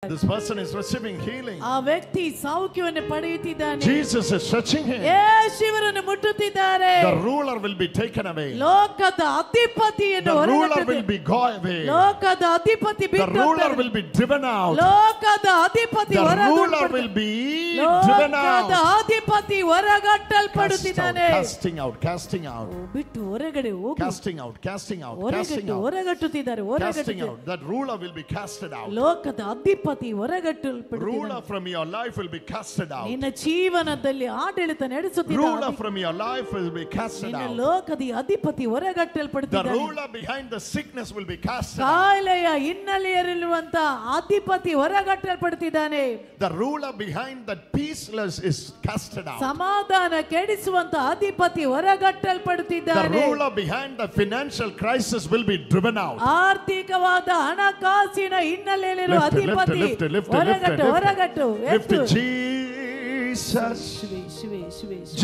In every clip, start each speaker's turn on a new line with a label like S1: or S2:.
S1: This person is receiving healing.
S2: ಆ ವ್ಯಕ್ತಿ ಸೌಖ್ಯವನ್ನು ಪಡೆಯುತ್ತಿದ್ದಾನೆ.
S1: Jesus is touching him.
S2: ಯೇಸುವನ್ನು ಮುಟ್ಟುತ್ತಿದ್ದಾರೆ.
S1: The ruler will be taken away.
S2: ಲೋಕದ ಅಧಿಪತಿಯನ್ನು
S1: The ruler
S2: ಹೊರಗಟ್ಟುತ್ತಾರೆ.
S1: will be gone away.
S2: ಲೋಕದ ಅಧಿಪತಿ
S1: The
S2: ಬಿಟ್ಟು
S1: ruler will be driven out.
S2: ಲೋಕದ ಅಧಿಪತಿ
S1: The ruler
S2: ಹೊರಗಟ್ಟಲ್ಪಡುತ್ತಾನೆ.
S1: will be driven
S2: ಲೋಕದ
S1: out.
S2: ಅಧಿಪತಿ ಹೊರಗಟ್ಟಲ್ಪಡುತ್ತಿದ್ದಾನೆ.
S1: Casting out, casting out.
S2: ಬಿಟ್ಟು ಹೊರಗಡೆ ಹೋಗು.
S1: Casting out, casting out, casting out.
S2: ಹೊರಗಟ್ಟುತ್ತಿದ್ದಾರೆ.
S1: Casting out. That ruler will be casted out.
S2: ಲೋಕದ ಅಧಿಪತಿ ಹೊರಗಟ್ಟಲ್ಪಡುತ್ತಿದ್ದಾನೆ.
S1: Ruler from your life will be casted out.
S2: ನಿನ್ನ ಜೀವನದಲ್ಲಿ ಆಡಳಿತ ನಡೆಸುತ್ತಿದ್ದಾನೆ.
S1: Ruler from your life will be casted
S2: ನಿನ್ನ
S1: out.
S2: ಲೋಕದ ಅಧಿಪತಿ
S1: The
S2: ಹೊರಗಟ್ಟಲ್ಪಡುತ್ತಿದ್ದಾನೆ.
S1: ruler behind the sickness will be casted out.
S2: ಕಾಯಿಲೆಯ ಹಿನ್ನೆಲೆಯಲ್ಲಿರುವಂತ ಅಧಿಪತಿ ಹೊರಗಟ್ಟಲ್ಪಡುತ್ತಿದ್ದಾನೆ.
S1: The ruler behind that peaceless is casted out.
S2: ಸಮಾಧಾನ ಕೆಡಿಸುವಂತ ಅಧಿಪತಿ
S1: The
S2: ಹೊರಗಟ್ಟಲ್ಪಡುತ್ತಿದ್ದಾನೆ.
S1: ruler behind the financial crisis will be driven out.
S2: ಆರ್ಥಿಕವಾದ ಹಣಕಾಸಿನ ಹಿನ್ನೆಲೆಯಲ್ಲಿರುವ ಅಧಿಪತಿ ಹೊರಗಟ್ಟು ಹೊರಗಟ್ಟು
S1: Lift it, Jesus.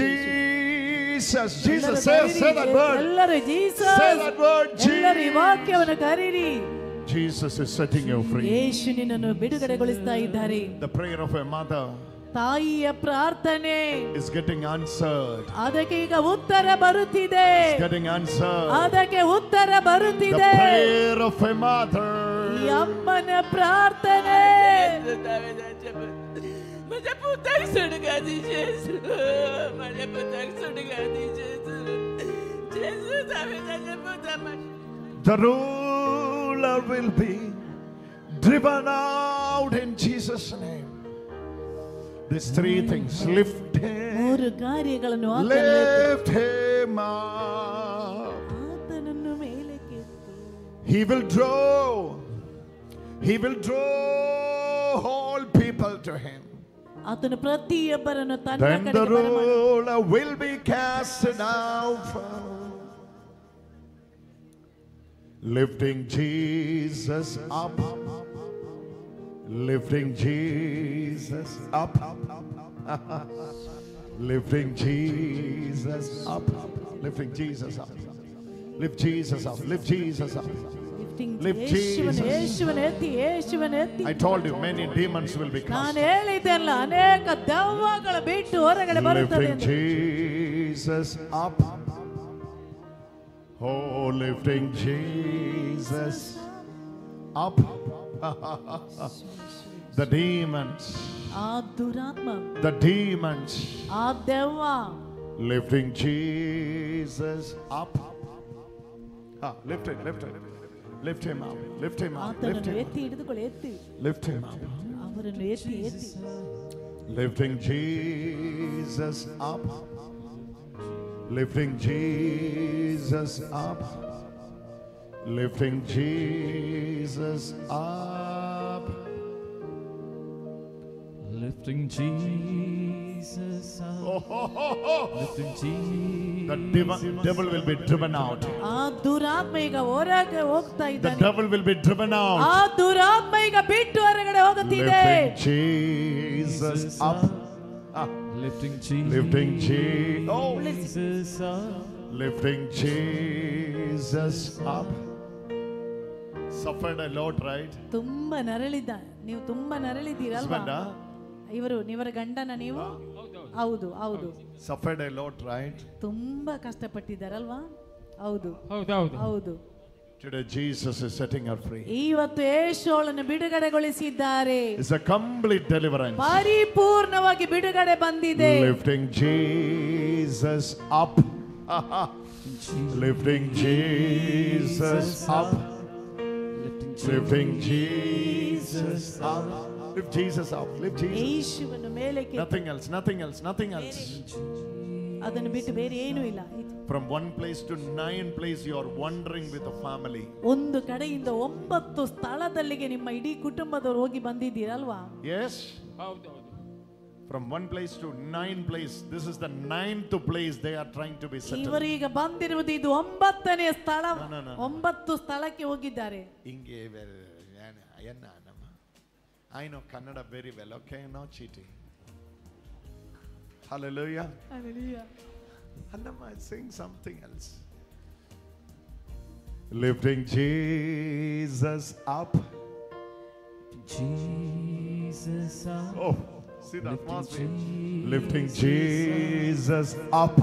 S1: Jesus, Jesus, say that word.
S2: ಎಲ್ಲರೂ
S1: Say
S2: Jesus
S1: that word,
S2: ಎಲ್ಲರೂ ಈ ವಾಕ್ಯವನ್ನು ಕರೀರಿ.
S1: Jesus is setting you free.
S2: ಯೇಸು ನಿನ್ನನ್ನು ಬಿಡುಗಡೆಗೊಳಿಸ್ತಾ ಇದ್ದಾರೆ.
S1: The prayer of a mother
S2: ತಾಯಿಯ ಪ್ರಾರ್ಥನೆ
S1: is getting answered.
S2: ಅದಕ್ಕೆ ಈಗ ಉತ್ತರ ಬರುತ್ತಿದೆ.
S1: It's getting answered.
S2: ಅದಕ್ಕೆ ಉತ್ತರ
S1: The
S2: ಬರುತ್ತಿದೆ.
S1: prayer of a mother.
S2: ಈ ಅಮ್ಮನ ಪ್ರಾರ್ಥನೆ
S3: माझ्या पुताक सोडगा दी जेसू माझ्या पुताक सोडगा दी जेसू जेसू जावे माझ्या पुता
S1: The ruler will be driven out in Jesus' name. These three things. Lift him.
S2: ಮೂರು ಕಾರ್ಯಗಳನ್ನು
S1: Lift him up.
S2: ಆತನನ್ನು ಮೇಲಕ್ಕೆ ಎತ್ತು.
S1: He will draw. He will draw all people to him.
S2: ಆತನು ಪ್ರತಿಯೊಬ್ಬರನ್ನು ತನ್ನ
S1: Then the
S2: ಕಡೆಗೆ ಬರಮಾಡುವನು.
S1: ruler will be casted out. Lifting Jesus up. Lifting Jesus up. Lifting Jesus up. Lifting Jesus up. Lift Jesus up. Lift Jesus up. Lift Jesus.
S2: ಯೇಸುವನ್ನು ಎತ್ತಿ ಯೇಸುವನ್ನು ಎತ್ತಿ.
S1: I told you many demons will be cast.
S2: ನಾನು ಹೇಳಿದ್ದೆಲ್ಲ ಅನೇಕ ದೆವ್ವಗಳ ಬಿಟ್ಟು ಹೊರಗಡೆ ಬರುತ್ತದೆ
S1: Lifting Jesus up. Oh, lifting Jesus up. The demons.
S2: ಆ ದುರಾತ್ಮ
S1: The demons.
S2: ಆ ದೆವ್ವ
S1: Lifting Jesus up. Lift it, lift it. Lift him up. Lift him up. Lift
S2: ಆತನನ್ನು
S1: him
S2: ಎತ್ತಿ ಹಿಡಿದುಕೊಳ್ಳಿ ಎತ್ತಿ
S1: up. Lift him up.
S2: ಅವರನ್ನು ಎತ್ತಿ ಎತ್ತಿ
S1: Lifting Jesus up. Lifting Jesus up. Lifting Jesus up.
S4: Lifting Jesus up. Lifting Jesus.
S1: The devil will be driven out.
S2: ಆ ದುರಾತ್ಮ ಈಗ ಹೊರಗೆ ಹೋಗ್ತಾ
S1: The
S2: ಇದ್ದಾನೆ.
S1: devil will be driven out.
S2: ಆ ದುರಾತ್ಮ ಈಗ ಬಿಟ್ಟು ಹೊರಗಡೆ ಹೋಗುತ್ತಿದೆ.
S1: Lifting Jesus up.
S4: Lifting Jesus.
S1: Lifting Jesus. Oh.
S4: Jesus up.
S1: Lifting Jesus up. Suffered a lot, right?
S2: ತುಂಬಾ ನರಳಿದ್ದ. ನೀವು ತುಂಬಾ ನರಳಿದ್ದೀರಲ್ವಾ?
S1: Husband,
S2: ಇವರ ಗಂಡನ ನೀವು? ಹೌದು ಹೌದು.
S1: suffered a lot, right?
S2: ತುಂಬಾ ಕಷ್ಟಪಟ್ಟಿದ್ದಾರಲ್ವಾ? ಹೌದು
S4: ಹೌದು
S2: ಹೌದು.
S1: Today Jesus is setting her free.
S2: ಇವತ್ತು ಯೇಸುವನ್ನು ಬಿಡುಗಡೆಗೊಳಿಸಿದ್ದಾರೆ.
S1: It's a complete deliverance.
S2: ಪರಿಪೂರ್ಣವಾಗಿ ಬಿಡುಗಡೆ ಬಂದಿದೆ.
S1: Lifting Jesus up. Lifting Jesus up. Lifting Jesus up. Lift Jesus up. Lift Jesus.
S2: ಯೇಸುವನ್ನು ಮೇಲಕ್ಕೆ
S1: Nothing else. Nothing else. Nothing else.
S2: ಅದನ್ನು ಬಿಟ್ಟು ಬೇರೆ ಏನೂ ಇಲ್ಲ.
S1: From one place to 9 place you are wandering with the family.
S2: ಒಂದು ಕಡೆಯಿಂದ 9 ಸ್ಥಳದಲ್ಲಿಗೆ ನಿಮ್ಮ ಇಡೀ ಕುಟುಂಬದವರು ಹೋಗಿ ಬಂದಿದ್ದೀರಲ್ವಾ?
S1: Yes. From one place to 9 place. This is the 9th place they are trying to be settled.
S2: ಇವರೀಗ ಬಂದಿರುವುದು ಇದು 9ನೇ ಸ್ಥಳ.
S1: No.
S2: 9 ಸ್ಥಳಕ್ಕೆ ಹೋಗಿದ್ದಾರೆ.
S1: Inge I know Kannada very well. Okay, no cheating. Hallelujah.
S2: Hallelujah.
S1: Annamma is saying something else. Lifting Jesus up.
S4: Jesus. Jesus up.
S1: Oh, see the
S4: Lifting
S1: atmosphere.
S4: Jesus
S1: Lifting Jesus up.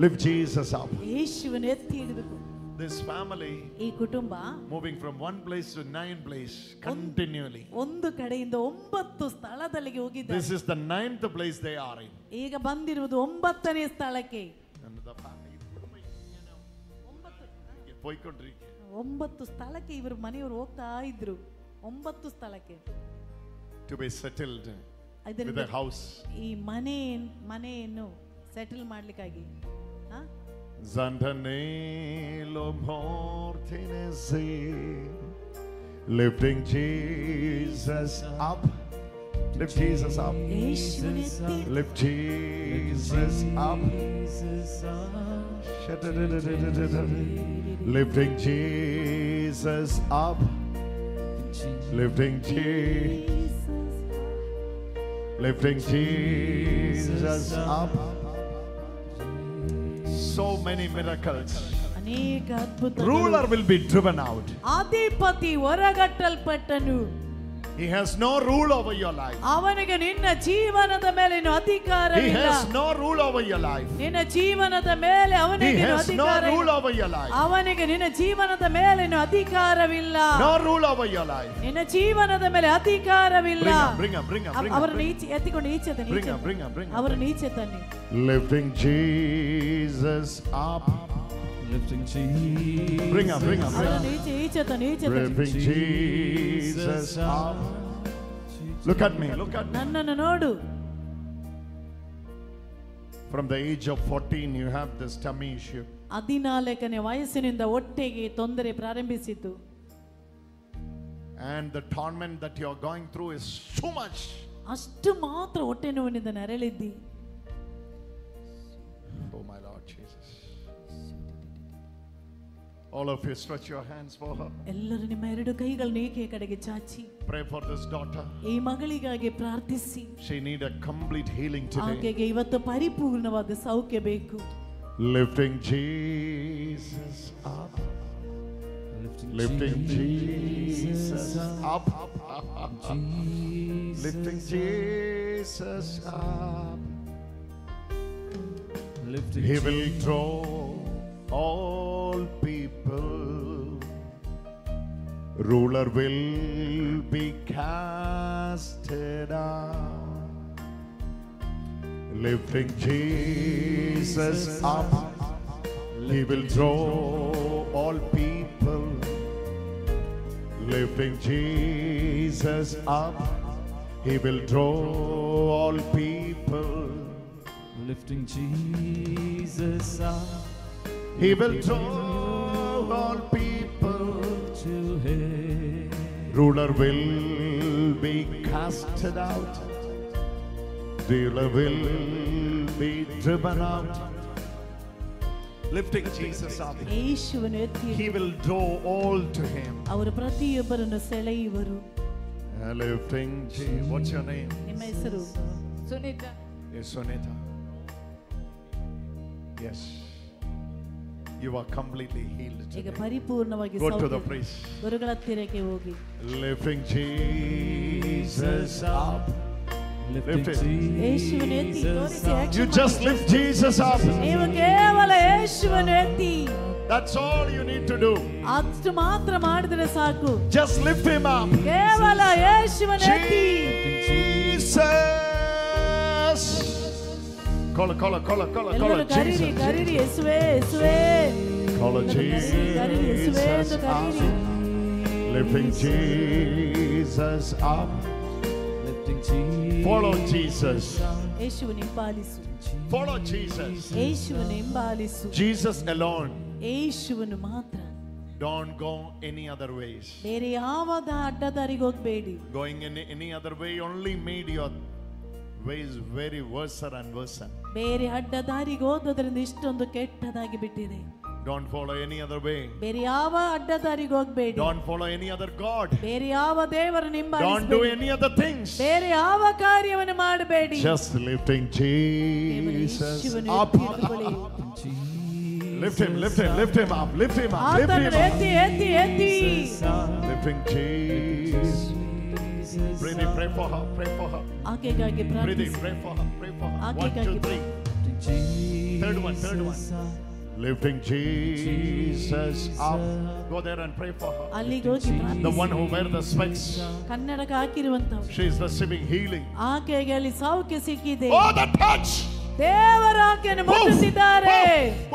S1: Lift Jesus up.
S2: ಯೇಸುವನ್ನು ಎತ್ತಿ ಹಿಡಿಬೇಕು.
S1: This family
S2: ಈ ಕುಟುಂಬ
S1: moving from one place to 9 place continually.
S2: ಒಂದು ಕಡೆಯಿಂದ 9 ಸ್ಥಳದಲ್ಲಿಗೆ ಹೋಗಿದ್ದಾರೆ.
S1: This is the 9th place they are in.
S2: ಈಗ ಬಂದಿರುವುದು 9ನೇ ಸ್ಥಳಕ್ಕೆ.
S1: And the family,
S2: 9 ಸ್ಥಳಕ್ಕೆ ಇವರು ಮನೆಯವರು ಹೋಗ್ತಾ ಇದ್ರು. 9 ಸ್ಥಳಕ್ಕೆ
S1: to be settled with a house.
S2: ಈ ಮನೆಯನ್ನು settle ಮಾಡ್ಲಿಕ್ಕಾಗಿ
S1: Zantanelo mortinese, lifting Jesus up. Lift Jesus up. Lift Jesus up. Lifting Jesus up. Lifting Jesus up. So many miracles.
S2: ಅನೇಕ ಅದ್ಭುತಗಳು.
S1: Ruler will be driven out.
S2: ಅಧಿಪತಿ ಹೊರಗಟ್ಟಲ್ಪಟ್ಟನು.
S1: He has no rule over your life.
S2: ಅವನಿಗೆ ನಿನ್ನ ಜೀವನದ ಮೇಲೆ ಅಧಿಕಾರವಿಲ್ಲ.
S1: He has no rule over your life.
S2: ನಿನ್ನ ಜೀವನದ ಮೇಲೆ ಅವನಿಗೆ ಅಧಿಕಾರವಿಲ್ಲ.
S1: No rule over your life.
S2: ಅವನಿಗೆ ನಿನ್ನ ಜೀವನದ ಮೇಲೆ ಅಧಿಕಾರವಿಲ್ಲ.
S1: No rule over your life.
S2: ನಿನ್ನ ಜೀವನದ ಮೇಲೆ ಅಧಿಕಾರವಿಲ್ಲ.
S1: Bring him.
S2: ಅವರನ್ನು ಎತ್ತಿಕೊಂಡು ಈಚೆ ತನ್ನಿ.
S1: Bring him.
S2: ಅವರನ್ನು ಈಚೆ ತನ್ನಿ.
S1: Lifting Jesus up.
S4: Lifting Jesus.
S1: Bring him.
S2: ಅವರನ್ನು ಈಚೆ ತನ್ನಿ.
S1: Lifting Jesus up. Look at me.
S2: ನನ್ನನ್ನು ನೋಡು.
S1: From the age of 14 you have this tummy issue.
S2: 14ನೇ ವಯಸ್ಸಿನಿಂದ ಹೊಟ್ಟೆಗೆ ತೊಂದರೆ ಪ್ರಾರಂಭಿಸಿತು.
S1: And the torment that you are going through is so much.
S2: ಅಷ್ಟು ಮಾತ್ರ ಹೊಟ್ಟೆ ನೋವಿನಿಂದ ನರಳಿದ್ದಿ.
S1: Oh my Lord Jesus. All of you stretch your hands for her.
S2: ಎಲ್ಲರೂ ನಿಮ್ಮ ಎರಡು ಕೈಗಳನ್ನು ಈಕೆಯ ಕಡೆಗೆ ಚಾಚಿ
S1: Pray for this daughter.
S2: ಈ ಮಗಳಿಗಾಗಿ ಪ್ರಾರ್ಥಿಸಿ.
S1: She need a complete healing today.
S2: ಆಕೆಗೆ ಇವತ್ತು ಪರಿಪೂರ್ಣವಾದ ಸೌಖ್ಯ ಬೇಕು.
S1: Lifting Jesus up. Lifting Jesus up. Lifting Jesus up. He will draw all people. Ruler will be casted out. Lifting Jesus up. He will draw all people. Lifting Jesus up. He will draw all people.
S4: Lifting Jesus up.
S1: He will draw all people
S4: to Him.
S1: Ruler will be casted out. Ruler will be driven out. Lifting Jesus up.
S2: ಯೇಸುವನ್ನು ಎತ್ತಿ
S1: He will draw all to Him.
S2: ಅವರು ಪ್ರತಿಯೊಬ್ಬರನ್ನು ಸೆಳೆಯುವರು.
S1: Lifting Jesus. What's your name?
S2: ನಿಮ್ಮ ಹೆಸರು?
S3: Sunita.
S1: Yes, Sonita. Yes. You are completely healed
S2: ಈಗ
S1: today.
S2: ಪರಿಪೂರ್ಣವಾಗಿ
S1: Go to the
S2: ಸೌಖ್ಯ.
S1: priest.
S2: ಗುರುಗಳ ಹತ್ತಿರಕ್ಕೆ ಹೋಗಿ.
S1: Lifting Jesus up.
S4: Lifting
S1: Lift it.
S2: ಯೇಸುವನ್ನು ಎತ್ತಿ
S4: Jesus
S2: ತೋರಿಸಿ
S4: up.
S1: You just lift Jesus up.
S2: ನೀವು ಕೇವಲ ಯೇಸುವನ್ನು ಎತ್ತಿ
S1: That's all you need to do.
S2: ಅಷ್ಟು ಮಾತ್ರ ಮಾಡಿದರೆ ಸಾಕು.
S1: Just lift Him up.
S2: ಕೇವಲ ಯೇಸುವನ್ನು ಎತ್ತಿ.
S1: Jesus. Call
S2: ಎಲ್ಲರೂ ಕರೀರಿ
S1: Jesus.
S2: ಕರೀರಿ ಯೇಸುವೇ ಯೇಸುವೇ.
S1: Call
S2: ಕರೀರಿ ಯೇಸುವೇ ಎಂದು
S1: Jesus
S2: ಕರೀರಿ.
S1: up. Lifting Jesus up.
S4: Lifting Jesus.
S1: Follow Jesus.
S2: ಯೇಸುವನ್ನು ಹಿಂಬಾಲಿಸು.
S1: Follow Jesus.
S2: ಯೇಸುವನ್ನು ಹಿಂಬಾಲಿಸು.
S1: Jesus alone.
S2: ಯೇಸುವನ್ನು ಮಾತ್ರ.
S1: Don't go any other ways.
S2: ಬೇರೆ ಯಾವದ ಅಡ್ಡದಾರಿಗೆ ಹೋಗಬೇಡಿ.
S1: Going in any other way only made your ways very worse and worse.
S2: ಬೇರೆ ಅಡ್ಡದಾರಿಗೆ ಹೋಗೋದ್ರಿಂದ ಇಷ್ಟೊಂದು ಕೆಟ್ಟದಾಗಿ ಬಿಟ್ಟಿದೆ.
S1: Don't follow any other way.
S2: ಬೇರೆ ಯಾವ ಅಡ್ಡದಾರಿಗೆ ಹೋಗಬೇಡಿ.
S1: Don't follow any other God.
S2: ಬೇರೆ ಯಾವ ದೇವರನ್ನು
S1: Don't do
S2: ಹಿಂಬಾಲಿಸಬೇಡಿ.
S1: any other things.
S2: ಬೇರೆ ಯಾವ ಕಾರ್ಯವನ್ನು ಮಾಡಬೇಡಿ.
S1: Just lifting Jesus up. Lift him up.
S2: ಆತನನ್ನು ಎತ್ತಿ ಎತ್ತಿ ಎತ್ತಿ.
S1: Lifting Jesus. Breathe in, pray for her, pray for her.
S2: ಆಕೆಗಾಗಿ
S1: Breathe in,
S2: ಪ್ರಾರ್ಥಿಸಿ.
S1: pray for her, pray for her. 1,
S2: ಆಕೆಗಾಗಿ
S1: 2, 3. Third one, third one. Lifting Jesus up. Go there and pray for her.
S2: ಅಲ್ಲಿಗೆ ಹೋಗಿ
S1: The
S2: ಪ್ರಾರ್ಥಿಸಿ.
S1: one who wear the specs.
S2: ಕನ್ನಡಕ ಹಾಕಿರುವಂತವ್ರು.
S1: She is receiving healing.
S2: ಆಕೆಗೆ ಅಲ್ಲಿ ಸೌಖ್ಯ ಸಿಕ್ಕಿದೆ.
S1: Oh, the touch!
S2: ದೇವರು ಆಕೆಯನ್ನು ಮುಟ್ಟಿಸಿದ್ದಾರೆ.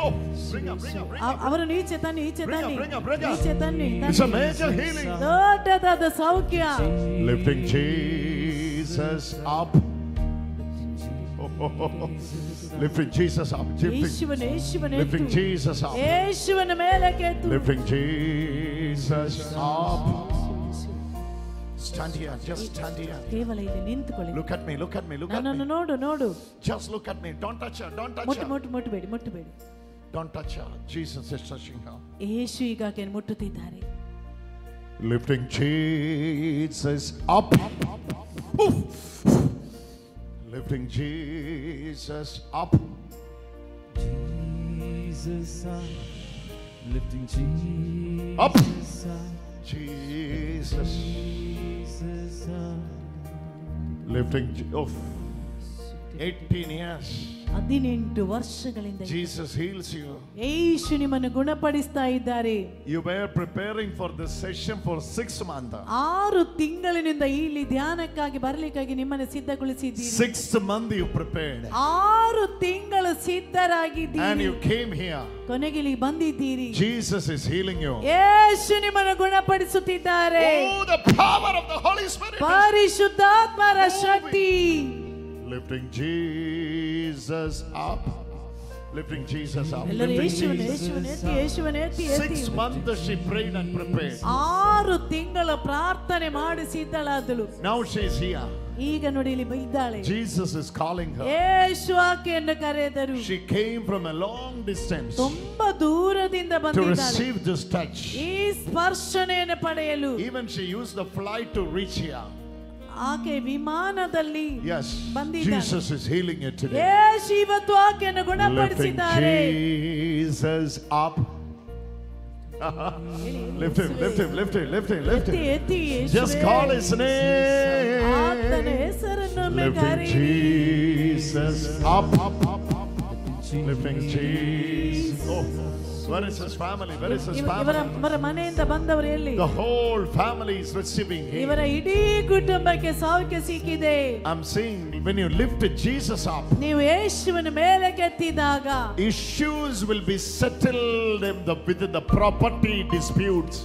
S1: Oh, bring her, bring her, bring her.
S2: ಅವರನ್ನು ಈಚೆ ತನ್ನಿ, ಈಚೆ
S1: Bring her,
S2: ತನ್ನಿ,
S1: bring her, bring her.
S2: ಈಚೆ ತನ್ನಿ,
S1: It's a
S2: ತನ್ನಿ.
S1: major healing.
S2: ದೊಡ್ಡದಾದ ಸೌಖ್ಯ.
S1: Lifting Jesus up. Lifting Jesus up.
S2: ಯೇಸುವನ್ನು ಯೇಸುವನ್ನು
S1: Lifting
S2: ಎತ್ತು.
S1: Jesus up.
S2: ಯೇಸುವನ್ನು ಮೇಲಕ್ಕೆ ಎತ್ತು.
S1: Lifting Jesus up. Stand here, just stand here.
S2: ಕೇವಲ ಇಲ್ಲಿ ನಿಂತುಕೊಳ್ಳಿ.
S1: Look at me, look at me, look at
S2: ನನ್ನನ್ನು
S1: me.
S2: ನೋಡು ನೋಡು.
S1: Just look at me. Don't touch her, don't touch
S2: ಮುಟ್ಟು
S1: her.
S2: ಮುಟ್ಟು ಮುಟ್ಟಬೇಡಿ ಮುಟ್ಟಬೇಡಿ.
S1: Don't touch her. Jesus is touching her.
S2: ಯೇಸು ಈಗ ಆಕೆಯನ್ನು ಮುಟ್ಟುತ್ತಿದ್ದಾರೆ.
S1: Lifting Jesus up. Oof. Lifting Jesus up.
S4: Jesus up. Lifting Jesus
S1: Up.
S4: up.
S1: Jesus.
S4: Jesus up.
S1: Lifting. Oh. 18 years.
S2: 18 ವರ್ಷಗಳಿಂದ
S1: Jesus heals you.
S2: ಯೇಸು ನಿಮ್ಮನ್ನು ಗುಣಪಡಿಸ್ತಾ ಇದ್ದಾರೆ.
S1: You were preparing for this session for 6 months.
S2: 6 ತಿಂಗಳಿನಿಂದ ಇಲ್ಲಿ ಧ್ಯಾನಕ್ಕಾಗಿ ಬರಲಿಕ್ಕಾಗಿ ನಿಮ್ಮನ್ನು ಸಿದ್ಧಗೊಳಿಸಿದ್ದೀರಿ.
S1: 6th month you prepared.
S2: 6 ತಿಂಗಳು
S1: And
S2: ಸಿದ್ಧರಾಗಿದ್ದೀರಿ.
S1: you came here.
S2: ಕೊನೆಗೆ ಇಲ್ಲಿ ಬಂದಿದ್ದೀರಿ.
S1: Jesus is healing you.
S2: ಯೇಸು ನಿಮ್ಮನ್ನು ಗುಣಪಡಿಸುತ್ತಿದ್ದಾರೆ.
S1: Oh, the power of the Holy Spirit.
S2: ಪರಿಶುದ್ಧಾತ್ಮರ Shakti.
S1: Lifting Jesus up. Lifting Jesus up.
S2: ಎಲ್ಲರೂ
S1: Lifting
S2: ಯೇಸುವನ್ನು
S1: Jesus.
S2: ಯೇಸುವನ್ನು ಎತ್ತಿ ಯೇಸುವನ್ನು ಎತ್ತಿ ಎತ್ತಿ.
S1: 6 months she prayed and prepared.
S2: 6 ತಿಂಗಳ ಪ್ರಾರ್ಥನೆ ಮಾಡಿ ಸಿದ್ಧಳಾದಳು.
S1: Now she is here.
S2: ಈಗ ನೋಡಿ ಇಲ್ಲಿ ಇದ್ದಾಳೆ.
S1: Jesus is calling her.
S2: ಯೇಸು ಆಕೆಯನ್ನು ಕರೆದರು.
S1: She came from a long distance
S2: ತುಂಬಾ ದೂರದಿಂದ
S1: to
S2: ಬಂದಿದ್ದಾಳೆ.
S1: receive this touch.
S2: ಈ ಸ್ಪರ್ಶನೆಯನ್ನು ಪಡೆಯಲು.
S1: Even she used the flight to reach here.
S2: ಆಕೆ ವಿಮಾನದಲ್ಲಿ
S1: Yes,
S2: ಬಂದಿದ್ದಾಳೆ.
S1: Jesus is healing it today.
S2: ಯೇಸು ಇವತ್ತು ಆಕೆಯನ್ನು
S1: Lifting
S2: ಗುಣಪಡಿಸಿದ್ದಾರೆ.
S1: Jesus up. Lift him, lift him, lift him, lift him, lift
S2: ಎತ್ತಿ
S1: him.
S2: ಎತ್ತಿ
S1: Just
S2: ಯೇಸುವೇ.
S1: call his
S2: ಆತನ
S1: name.
S2: ಹೆಸರನ್ನು
S1: Lifting
S2: ಕರೆಯಿರಿ.
S1: Jesus up. Lifting Jesus. Oh, where is his family? Where is his
S2: ಇವರ
S1: family?
S2: ಇವರ ಮನೆಯಿಂದ ಬಂದವರು ಎಲ್ಲಿ?
S1: The whole family is receiving
S2: ಇವರ
S1: healing.
S2: ಇಡೀ ಕುಟುಂಬಕ್ಕೆ ಸೌಖ್ಯ ಸಿಕ್ಕಿದೆ.
S1: I'm saying when you lift Jesus up,
S2: ನೀವು ಯೇಸುವನ್ನು ಮೇಲಕ್ಕೆತ್ತಿದಾಗ
S1: issues will be settled within the property disputes.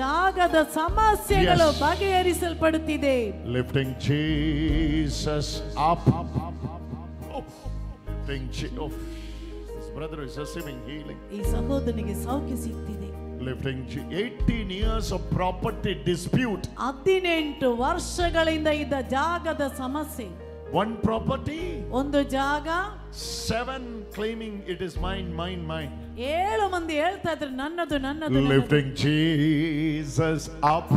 S2: ಜಾಗದ ಸಮಸ್ಯೆಗಳು
S1: Yes.
S2: ಬಗೆಹರಿಸಲ್ಪಡುತ್ತಿದೆ.
S1: Lifting Jesus up. Oh, oh, his brother is receiving healing.
S2: ಈ ಸಹೋದರನಿಗೆ ಸೌಖ್ಯ ಸಿಗ್ತಿದೆ.
S1: Lifting 18 years of property dispute.
S2: 18 ವರ್ಷಗಳಿಂದ ಇದ್ದ ಜಾಗದ ಸಮಸ್ಯೆ.
S1: One property,
S2: ಒಂದು ಜಾಗ,
S1: 7 claiming it is mine, mine, mine.
S2: 7 ಮಂದಿ ಹೇಳ್ತಾ ಇದ್ರು ನನ್ನದು ನನ್ನದು ನನ್ನದು.
S1: Lifting Jesus up.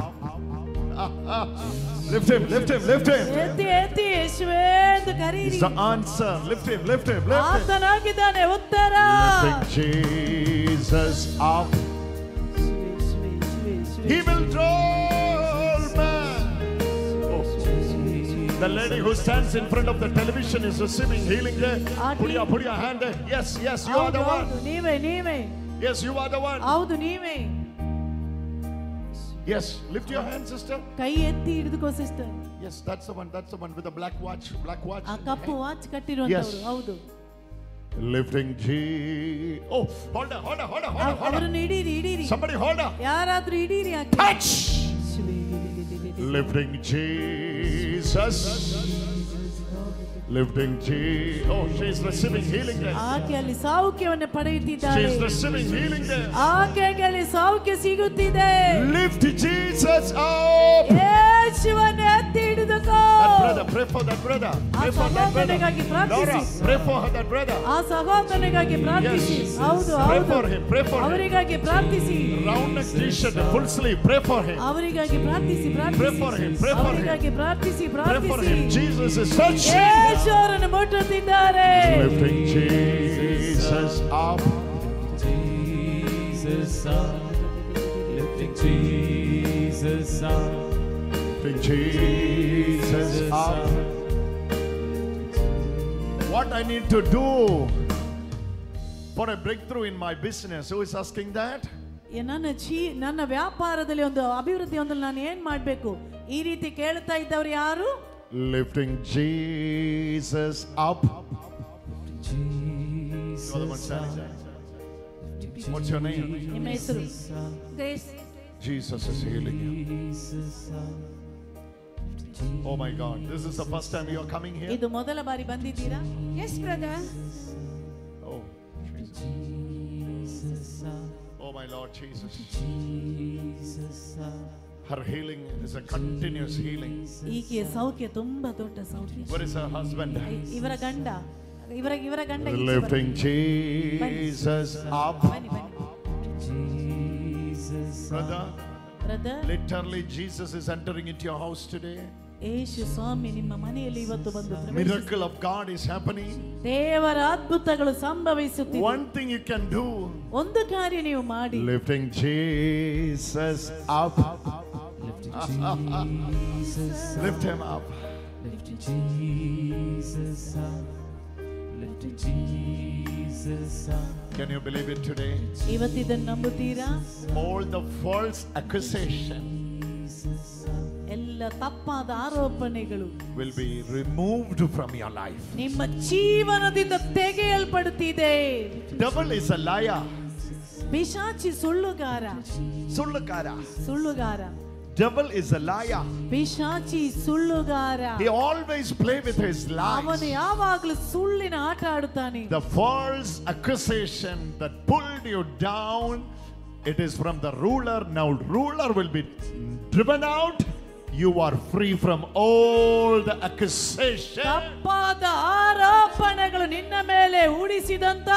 S1: Lift him, lift him, lift him.
S2: ಎತ್ತಿ ಎತ್ತಿ ಯೇಸುವೇ ಎಂದು ಕರೀರಿ.
S1: It's the answer. Lift him, lift him, lift him.
S2: ಆತನಾಗಿದ್ದಾನೆ ಉತ್ತರ.
S1: Lifting Jesus up. He will draw all man. Oh. The lady who stands in front of the television is receiving healing there. Put your hand there. Yes, yes, you are the one.
S2: ನೀವೇ ನೀವೇ.
S1: Yes, you are the one.
S2: ಹೌದು ನೀವೇ.
S1: Yes, lift your hand, sister.
S2: ಕೈ ಎತ್ತಿ ಹಿಡಿದುಕೋ sister.
S1: Yes, that's the one with the black watch, black watch.
S2: ಆ ಕಪ್ಪು watch ಕಟ್ಟಿರುವಂತವರು.
S1: Yes.
S2: ಹೌದು.
S1: Lifting Oh, hold on.
S2: ಅವರನ್ನು ಹಿಡೀರಿ ಹಿಡೀರಿ.
S1: Somebody hold on.
S2: ಯಾರಾದ್ರೂ ಹಿಡೀರಿ ಆಕೆ.
S1: Touch. Lifting Jesus. Lifting Jesus. Oh, she's receiving healing there.
S2: ಆಕೆ ಅಲ್ಲಿ ಸೌಖ್ಯವನ್ನು ಪಡೆಯುತ್ತಿದ್ದಾಳೆ.
S1: She's receiving healing there.
S2: ಆಕೆಗೆ ಅಲ್ಲಿ ಸೌಖ್ಯ ಸಿಗುತ್ತಿದೆ.
S1: Lift Jesus up.
S2: ಯೇಸುವನ್ನು ಎತ್ತಿ ಹಿಡಿದುಕೋ.
S1: That brother, pray for that brother. Pray for that brother.
S2: ಸಹೋದರನಿಗಾಗಿ
S1: Laura,
S2: ಪ್ರಾರ್ಥಿಸಿ.
S1: pray for that brother.
S2: ಆ ಸಹೋದರನಿಗಾಗಿ ಪ್ರಾರ್ಥಿಸಿ.
S1: Yes.
S2: ಹೌದು
S1: Pray
S2: ಹೌದು.
S1: for him, pray for him.
S2: ಅವರಿಗಾಗಿ ಪ್ರಾರ್ಥಿಸಿ.
S1: Round neck t-shirt, full sleeve. Pray for him.
S2: ಅವರಿಗಾಗಿ ಪ್ರಾರ್ಥಿಸಿ
S1: Pray
S2: ಪ್ರಾರ್ಥಿಸಿ.
S1: for him, pray for him.
S2: ಅವರಿಗಾಗಿ ಪ್ರಾರ್ಥಿಸಿ
S1: Pray for
S2: ಪ್ರಾರ್ಥಿಸಿ.
S1: him. Jesus is touching.
S2: ಯೇಸು ಅವರನ್ನು ಮುಟ್ಟುತ್ತಿದ್ದಾರೆ.
S1: Lifting Jesus up.
S4: Jesus up. Lifting Jesus up.
S1: Lifting Jesus up. What I need to do for a breakthrough in my business? Who is asking that?
S2: ನನ್ನ ವ್ಯಾಪಾರದಲ್ಲಿ ಒಂದು ಅಭಿವೃದ್ಧಿ ಹೊಂದಲು ನಾನು ಏನ್ ಮಾಡ್ಬೇಕು? ಈ ರೀತಿ ಕೇಳ್ತಾ ಇದ್ದವರು ಯಾರು?
S1: Lifting Jesus up. What's your name?
S2: ನಿಮ್ಮ ಹೆಸರು? Grace.
S1: Jesus is healing you. Oh my God, this is the first time you are coming here.
S2: ಇದು ಮೊದಲ ಬಾರಿ ಬಂದಿದ್ದೀರಾ?
S3: Yes, brother.
S1: Oh, oh my Lord Jesus. Her healing is a continuous healing.
S2: ಈಕೆಯ ಸೌಖ್ಯ ತುಂಬಾ ದೊಡ್ಡ ಸೌಖ್ಯ.
S1: Where is her husband?
S2: ಇವರ ಗಂಡ
S1: Lifting Jesus up. Brother, literally Jesus is entering into your house today.
S2: ಯೇಸು ಸ್ವಾಮಿ ನಿಮ್ಮ ಮನೆಯಲ್ಲಿ ಇವತ್ತು ಬಂದು
S1: Miracle of God is happening.
S2: ದೇವರ ಅದ್ಭುತಗಳು ಸಂಭವಿಸುತ್ತಿವೆ.
S1: One thing you can do.
S2: ಒಂದು ಕಾರ್ಯ ನೀವು ಮಾಡಿ.
S1: Lifting Jesus up. Lift him up.
S4: Lifting Jesus up. Lifting Jesus up.
S1: Can you believe it today?
S2: ಇವತ್ತಿದನ್ನು ನಂಬುತ್ತೀರಾ?
S1: All the false accusation
S2: ಎಲ್ಲ ತಪ್ಪಾದ ಆರೋಪಣೆಗಳು
S1: will be removed from your life.
S2: ನಿಮ್ಮ ಜೀವನದಿಂದ ತೆಗೆಯಲ್ಪಡುತ್ತಿದೆ.
S1: Devil is a liar.
S2: ಪಿಶಾಚಿ ಸುಳ್ಳುಗಾರ. ಸುಳ್ಳುಗಾರ.
S1: Devil is a liar.
S2: ಪಿಶಾಚಿ ಸುಳ್ಳುಗಾರ.
S1: He always play with his lies.
S2: ಅವನು ಯಾವಾಗಲೂ ಸುಳ್ಳಿನ ಆಟ ಆಡುತ್ತಾನೆ.
S1: The false accusation that pulled you down, it is from the ruler. Now ruler will be driven out. You are free from all the accusation.
S2: ತಪ್ಪಾದ ಆರೋಪಣೆಗಳು ನಿನ್ನ ಮೇಲೆ ಹೂಡಿಸಿದಂತ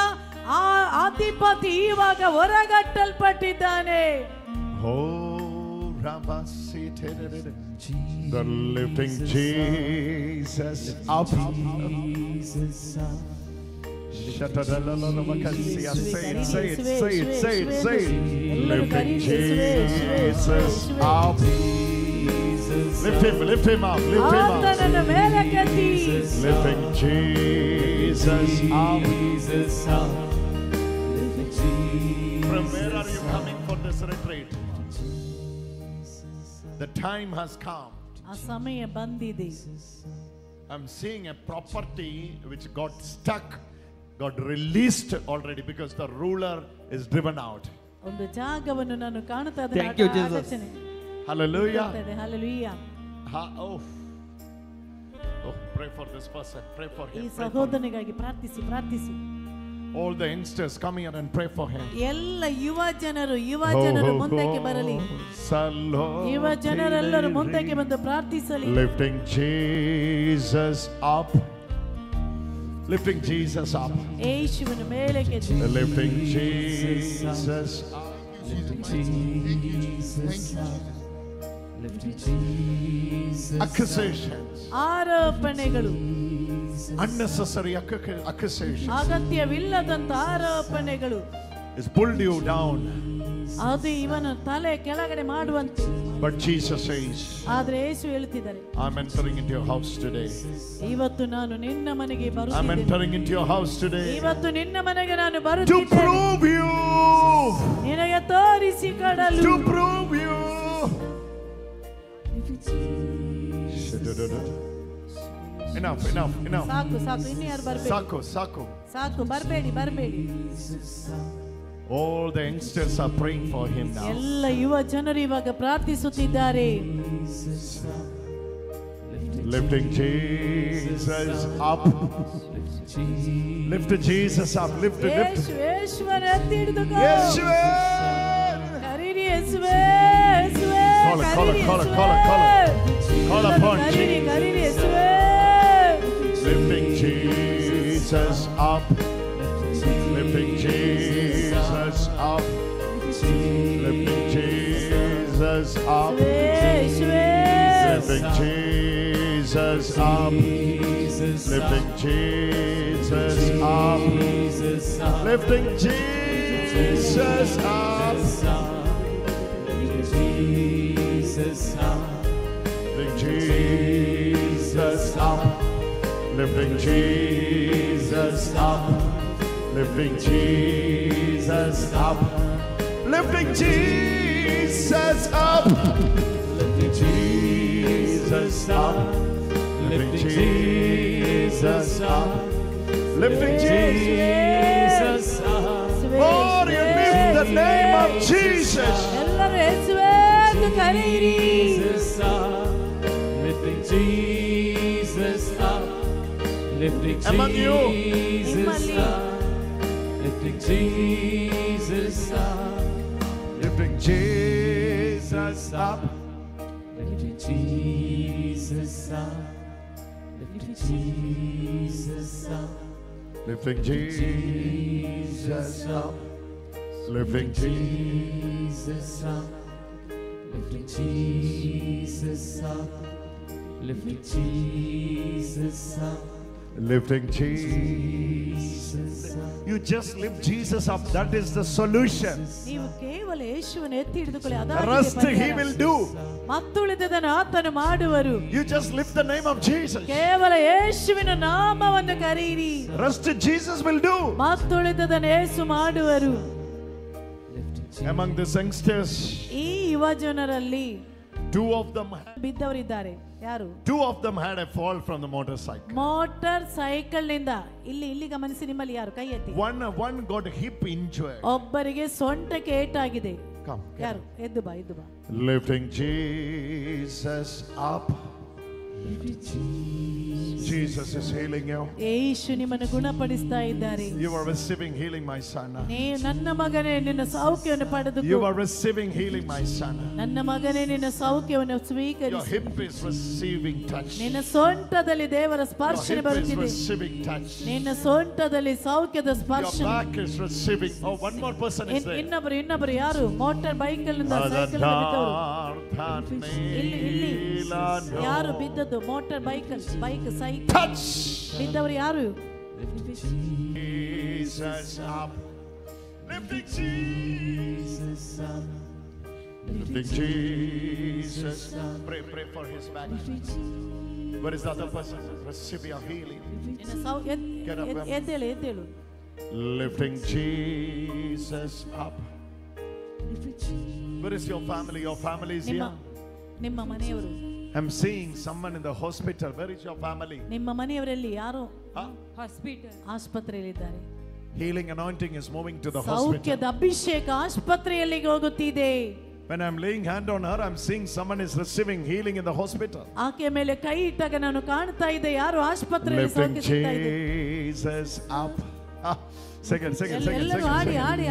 S2: ಆ ಅಧಿಪತಿ ಇವಾಗ ಹೊರಗಟ್ಟಲ್ಪಟ್ಟಿದ್ದಾನೆ.
S1: The lifting Jesus up. Say it. Lifting Jesus up. Lift him up.
S2: ಆತನನ್ನು ಮೇಲಕ್ಕೆತ್ತಿ.
S1: Lifting Jesus up. From where are you coming for this retreat? The time has come.
S2: ಆ ಸಮಯ ಬಂದಿದೆ.
S1: I'm seeing a property which got stuck, got released already because the ruler is driven out.
S2: ಒಂದು ಜಾಗವನ್ನು ನಾನು ಕಾಣುತ್ತಾ ಇದ್ದೇನೆ.
S4: Thank you, Jesus.
S1: Hallelujah.
S2: Hallelujah.
S1: Oh, pray for this person. Pray for
S2: ಈ
S1: him.
S2: ಸಹೋದರನಿಗಾಗಿ ಪ್ರಾರ್ಥಿಸಿ.
S1: All the youngsters come here and pray for him.
S2: ಎಲ್ಲ ಯುವ ಜನರು ಮುಂದಕ್ಕೆ ಬರಲಿ. ಯುವ ಜನರೆಲ್ಲರೂ ಮುಂದಕ್ಕೆ ಬಂದು ಪ್ರಾರ್ಥಿಸಲಿ.
S1: Lifting Jesus up. Lifting Jesus up.
S2: ಯೇಸುವನ್ನು ಮೇಲಕ್ಕೆತ್ತಿ.
S1: Lifting Jesus up.
S4: Lifting Jesus up. Lifting Jesus up.
S1: Accusations.
S2: ಆರೋಪಣೆಗಳು.
S1: Unnecessary accusation
S2: ಅಗತ್ಯವಿಲ್ಲದಂತ ಆರೋಪಣೆಗಳು
S1: is pulled you down.
S2: ಅದು ಇವನ ತಲೆ ಕೆಳಗಡೆ ಮಾಡುವಂತೆ.
S1: But Jesus says,
S2: ಆದ್ರೆ ಯೇಸು ಹೇಳ್ತಿದ್ದಾರೆ,
S1: I'm entering into your house today.
S2: ಇವತ್ತು ನಾನು ನಿನ್ನ ಮನೆಗೆ
S1: I'm
S2: ಬರುತ್ತಿದ್ದೇನೆ.
S1: entering into your house today
S2: ಇವತ್ತು ನಿನ್ನ ಮನೆಗೆ ನಾನು
S1: to
S2: ಬರುತ್ತಿದ್ದೇನೆ.
S1: prove you.
S2: ನಿನಗೆ ತೋರಿಸಿಕೊಡಲು.
S1: To prove you. Enough.
S2: ಸಾಕು ಇನ್ನು ಯಾರು ಬರಬೇಡಿ. ಸಾಕು ಬರಬೇಡಿ.
S1: All the youngsters are praying for him now.
S2: ಎಲ್ಲ ಯುವ ಜನರು ಇವಾಗ ಪ್ರಾರ್ಥಿಸುತ್ತಿದ್ದಾರೆ.
S1: Lifting Jesus up. Lift Jesus up. Lift.
S2: ಯೇಸುವನ ಎತ್ತಿ ಹಿಡಿದುಕೋ.
S1: Yeshua.
S2: ಕರೀರಿ ಯೇಸುವೇ.
S1: Call upon
S2: ಕರೀರಿ ಯೇಸುವೇ.
S1: Lifting Jesus up. Lifting Jesus up. Lifting Jesus up. Lifting Jesus up. Lifting Jesus up. Lifting Jesus up. Lifting Jesus up. Lifting Jesus up. Lifting Jesus up. Lifting Jesus up. Lifting Jesus up. Lifting Jesus up. Lifting Jesus up. Oh, you lift the name of Jesus.
S2: ಎಲ್ಲರೂ ಯೇಸುವೇ ಎಂದು ಕರೆಯಿರಿ.
S4: Jesus up, lifting Jesus up, lifting
S1: Among you.
S4: Jesus up, lifting Jesus up,
S1: Lifting Jesus up.
S4: lifting Jesus up, lifting Jesus up,
S1: Lifting Jesus up. Lifting
S4: Jesus up, lifting Jesus up, lifting Jesus up,
S1: Lifting Jesus. You just lift Jesus up. That is the solution.
S2: ನೀವು ಕೇವಲ ಯೇಸುವನ್ನು ಎತ್ತಿ ಹಿಡಿದುಕೊಳ್ಳಿ,
S1: The
S2: ಅದಾಗಿದೆ
S1: rest
S2: ಪರಿಹಾರ.
S1: He will do.
S2: ಮತ್ತುಳಿದದನ್ನು ಆತನು ಮಾಡುವರು.
S1: You just lift the name of Jesus.
S2: ಕೇವಲ ಯೇಸುವಿನ ನಾಮವನ್ನು ಕರೆಯಿರಿ,
S1: Rest Jesus will do.
S2: ಮತ್ತುಳಿದದನ್ನು ಯೇಸು ಮಾಡುವರು.
S1: Among the youngsters,
S2: ಈ ಯುವ ಜನರಲ್ಲಿ
S1: two of them
S2: ಬಿದ್ದವರಿದ್ದಾರೆ. ಯಾರು?
S1: had a fall from the motorcycle.
S2: Motor cycle ನಿಂದ ಇಲ್ಲಿ ಗಮನಿಸಿ, ನಿಮ್ಮಲ್ಲಿ ಯಾರು ಕೈ ಎತ್ತಿ.
S1: One got hip injured.
S2: ಒಬ್ಬರಿಗೆ ಸೊಂಟಕ್ಕೆ ಏಟಾಗಿದೆ.
S1: Come.
S2: ಯಾರು? ಎದ್ದು ಬಾ.
S1: Lifting Jesus up. Jesus is healing you.
S2: ಯೇಸು ನಿಮ್ಮನ್ನು ಗುಣಪಡಿಸ್ತಾ ಇದ್ದಾರೆ.
S1: You are receiving healing, my son.
S2: ನನ್ನ ಮಗನೇ ನಿನ್ನ ಸೌಖ್ಯವನ್ನು ಪಡೆದುಕೋ.
S1: You are receiving healing, my son.
S2: ನನ್ನ ಮಗನೇ ನಿನ್ನ ಸೌಖ್ಯವನ್ನು
S1: Your
S2: ಸ್ವೀಕರಿಸು.
S1: hip is receiving touch.
S2: ನಿನ್ನ ಸೊಂಟದಲ್ಲಿ ದೇವರ
S1: Your
S2: ಸ್ಪರ್ಶನೆ
S1: hip is
S2: ಬರುತ್ತಿದೆ.
S1: receiving touch.
S2: ನಿನ್ನ ಸೊಂಟದಲ್ಲಿ ಸೌಖ್ಯದ
S1: Your
S2: ಸ್ಪರ್ಶನೆ.
S1: back is receiving. Oh, one more person is there.
S2: ಇನ್ನೊಬ್ಬರು ಯಾರು? ಮೋಟಾರ್ ಬೈಕಲ್ ನಿಂದ ಸೈಕಲ್ ಬಿದ್ದವರು. ಇಲ್ಲಿ ಯಾರು ಬಿದ್ದದ್ದು? Motor bike cycle
S1: Touch.
S2: ಬಿದ್ದವರು ಯಾರು?
S1: Jesus up. Lifting Jesus up. Lifting Jesus up. Pray for his back. Where is the other person? Receive your healing.
S2: ಎದ್ದೇಳು.
S1: Lifting Jesus up. Where is your family? Your family is here.
S2: ನಿಮ್ಮ ಮನೆಯವರು.
S1: I'm seeing someone in the hospital. Where is your family?
S2: ನಿಮ್ಮ ಮನೆಯವರಲ್ಲಿ ಯಾರು
S1: Huh?
S2: ಆಸ್ಪತ್ರೆಯಲ್ಲಿದ್ದಾರೆ.
S1: Healing anointing is moving to the hospital.
S2: ಸೌಖ್ಯದ ಅಭಿಷೇಕ ಆಸ್ಪತ್ರೆಯಲ್ಲಿ ಹೋಗುತ್ತಿದೆ.
S1: When I'm laying hand on her, I'm seeing someone is receiving healing in the hospital.
S2: ಆಕೆ ಮೇಲೆ ಕೈ ಇಟ್ಟಾಗ ನಾನು ಕಾಣ್ತಾ ಇದ್ದೆ ಯಾರು ಆಸ್ಪತ್ರೆಯಲ್ಲಿ
S1: Lifting
S2: ಸೌಖ್ಯ ಸಿಗ್ತಾ ಇದೆ.
S1: Jesus up. Second.
S2: ಎಲ್ಲರೂ ಆಡಿ